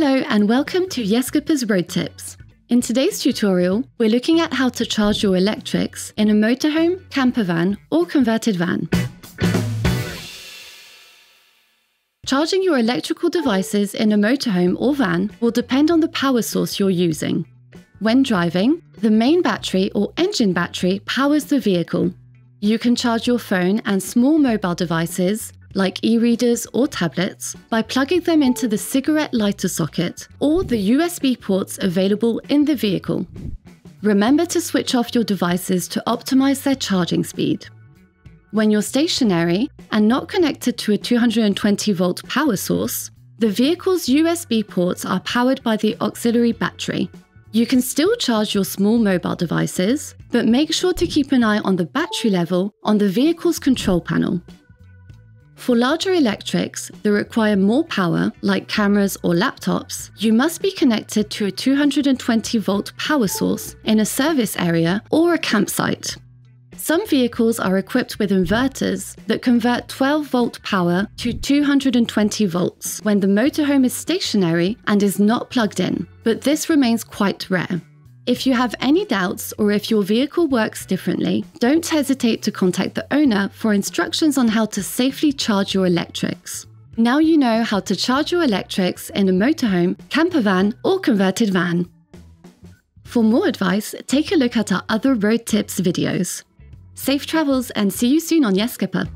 Hello and welcome to Yescapa's Road Tips. In today's tutorial, we're looking at how to charge your electrics in a motorhome, campervan or converted van. Charging your electrical devices in a motorhome or van will depend on the power source you're using. When driving, the main battery or engine battery powers the vehicle. You can charge your phone and small mobile devices, like e-readers or tablets, by plugging them into the cigarette lighter socket or the USB ports available in the vehicle. Remember to switch off your devices to optimize their charging speed. When you're stationary and not connected to a 220-volt power source, the vehicle's USB ports are powered by the auxiliary battery. You can still charge your small mobile devices, but make sure to keep an eye on the battery level on the vehicle's control panel. For larger electrics that require more power, like cameras or laptops, you must be connected to a 220-volt power source in a service area or a campsite. Some vehicles are equipped with inverters that convert 12-volt power to 220 volts when the motorhome is stationary and is not plugged in, but this remains quite rare. If you have any doubts or if your vehicle works differently, don't hesitate to contact the owner for instructions on how to safely charge your electrics. Now you know how to charge your electrics in a motorhome, campervan or converted van. For more advice, take a look at our other road tips videos. Safe travels and see you soon on Yescapa.